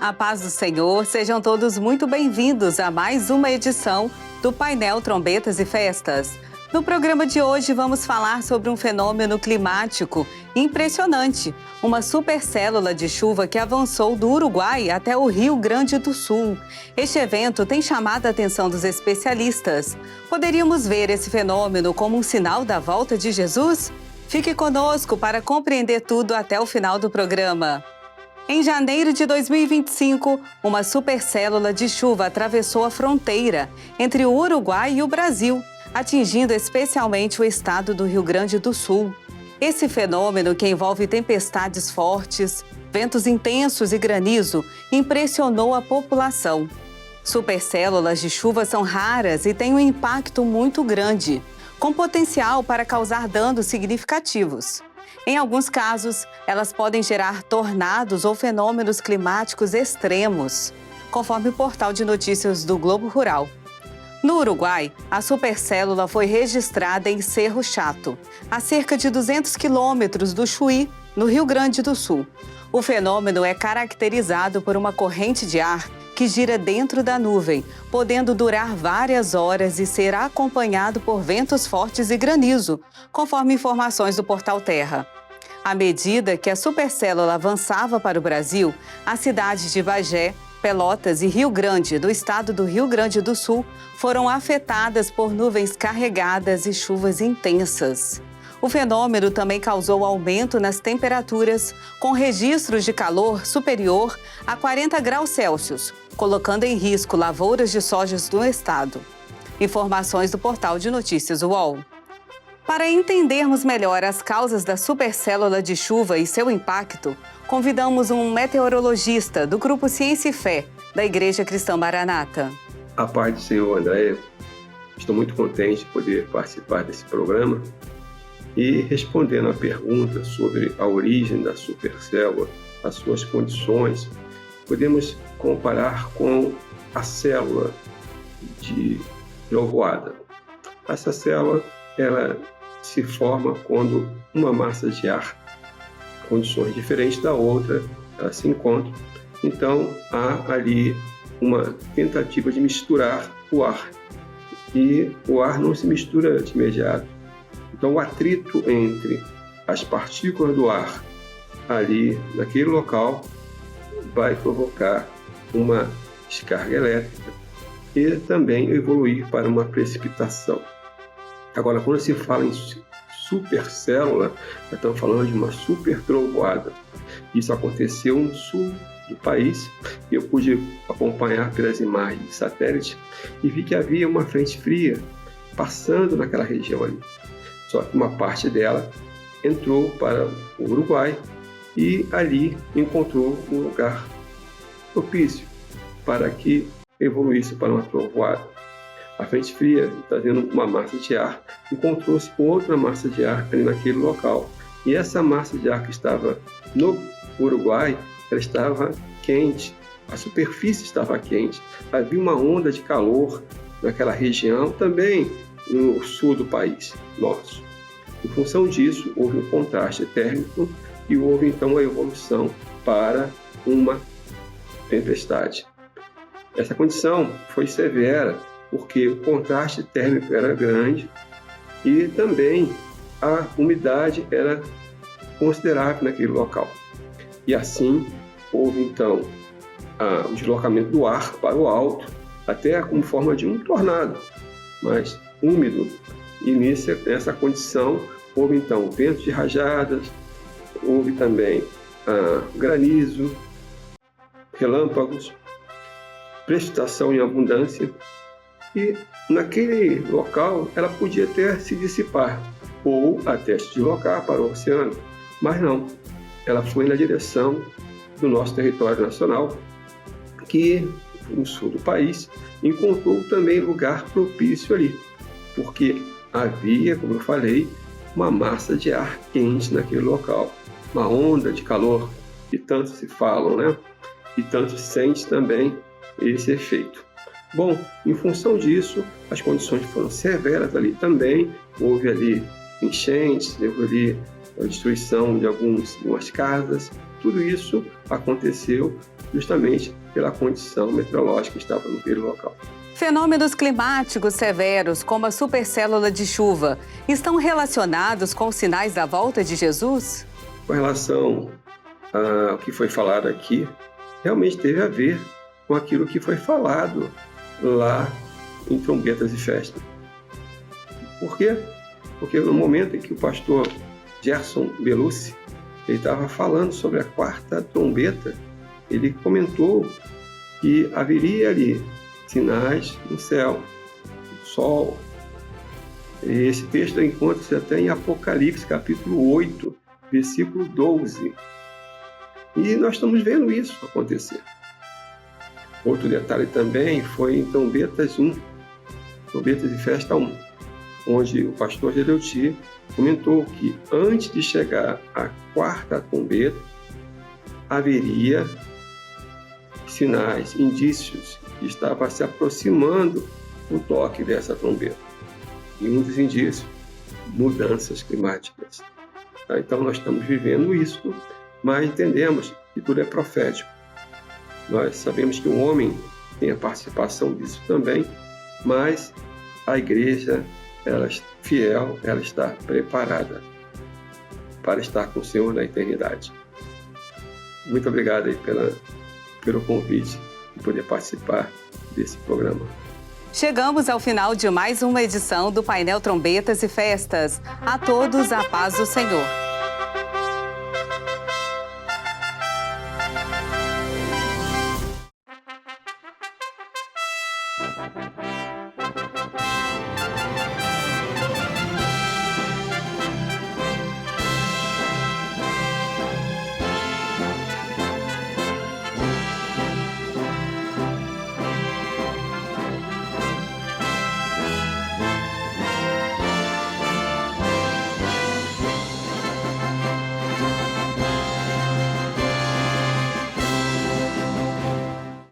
A paz do Senhor, sejam todos muito bem-vindos a mais uma edição do Painel Trombetas e Festas. No programa de hoje vamos falar sobre um fenômeno climático impressionante, uma supercélula de chuva que avançou do Uruguai até o Rio Grande do Sul. Este evento tem chamado a atenção dos especialistas. Poderíamos ver esse fenômeno como um sinal da volta de Jesus? Fique conosco para compreender tudo até o final do programa. Em janeiro de 2025, uma supercélula de chuva atravessou a fronteira entre o Uruguai e o Brasil, atingindo especialmente o estado do Rio Grande do Sul. Esse fenômeno, que envolve tempestades fortes, ventos intensos e granizo, impressionou a população. Supercélulas de chuva são raras e têm um impacto muito grande, com potencial para causar danos significativos. Em alguns casos, elas podem gerar tornados ou fenômenos climáticos extremos, conforme o portal de notícias do Globo Rural. No Uruguai, a supercélula foi registrada em Cerro Chato, a cerca de 200 quilômetros do Chuí, no Rio Grande do Sul. O fenômeno é caracterizado por uma corrente de ar que gira dentro da nuvem, podendo durar várias horas e ser acompanhado por ventos fortes e granizo, conforme informações do portal Terra. À medida que a supercélula avançava para o Brasil, as cidades de Bagé, Pelotas e Rio Grande, do estado do Rio Grande do Sul, foram afetadas por nuvens carregadas e chuvas intensas. O fenômeno também causou aumento nas temperaturas, com registros de calor superior a 40 graus Celsius, colocando em risco lavouras de sojas do estado. Informações do portal de notícias UOL. Para entendermos melhor as causas da supercélula de chuva e seu impacto, convidamos um meteorologista do Grupo Ciência e Fé, da Igreja Cristã Maranata. A paz do Senhor, Andréia. Estou muito contente de poder participar desse programa e respondendo a pergunta sobre a origem da supercélula, as suas condições, podemos comparar com a célula de trovoada. Essa célula, ela se forma quando uma massa de ar, condições diferentes da outra, ela se encontra. Então, há ali uma tentativa de misturar o ar. E o ar não se mistura de imediato. Então, o atrito entre as partículas do ar ali, naquele local, vai provocar uma descarga elétrica e também evoluir para uma precipitação. Agora, quando se fala em supercélula, nós estamos falando de uma super trovoada. Isso aconteceu no sul do país e eu pude acompanhar pelas imagens de satélite e vi que havia uma frente fria passando naquela região ali. Só que uma parte dela entrou para o Uruguai e ali encontrou um lugar propício para que evoluísse para uma trovoada. A frente fria, trazendo uma massa de ar, encontrou-se com outra massa de ar ali naquele local. E essa massa de ar que estava no Uruguai, ela estava quente, a superfície estava quente, havia uma onda de calor naquela região, também no sul do país nosso. Em função disso, houve um contraste térmico e houve então a evolução para uma tempestade. Essa condição foi severa, porque o contraste térmico era grande e também a umidade era considerável naquele local. E assim houve então o deslocamento do ar para o alto, até como forma de um tornado, mas úmido. E nessa condição houve então ventos de rajadas, houve também granizo, relâmpagos, precipitação em abundância. E naquele local ela podia até se dissipar ou até se deslocar para o oceano, mas não, ela foi na direção do nosso território nacional, que no sul do país encontrou também lugar propício ali, porque havia, como eu falei, uma massa de ar quente naquele local, uma onda de calor que tanto se falam, né? E tanto se sente também esse efeito. Bom, em função disso, as condições foram severas ali também. Houve ali enchentes, houve ali a destruição de algumas casas. Tudo isso aconteceu justamente pela condição meteorológica que estava naquele local. Fenômenos climáticos severos, como a supercélula de chuva, estão relacionados com os sinais da volta de Jesus? Com relação ao que foi falado aqui, realmente teve a ver com aquilo que foi falado lá em Trombetas e Festas. Por quê? Porque no momento em que o pastor Gerson Belucci estava falando sobre a quarta trombeta, ele comentou que haveria ali sinais no céu, no sol. E esse texto encontra-se até em Apocalipse, capítulo 8, versículo 12. E nós estamos vendo isso acontecer. Outro detalhe também foi em Trombetas e Festa 1, onde o pastor Geleuti comentou que antes de chegar à quarta trombeta, haveria sinais, indícios que estava se aproximando o toque dessa trombeta. E um dos indícios, mudanças climáticas. Então nós estamos vivendo isso, mas entendemos que tudo é profético. Nós sabemos que o homem tem a participação disso também, mas a igreja, ela é fiel, ela está preparada para estar com o Senhor na eternidade. Muito obrigado aí pelo convite de poder participar desse programa. Chegamos ao final de mais uma edição do Painel Trombetas e Festas. A todos a paz do Senhor.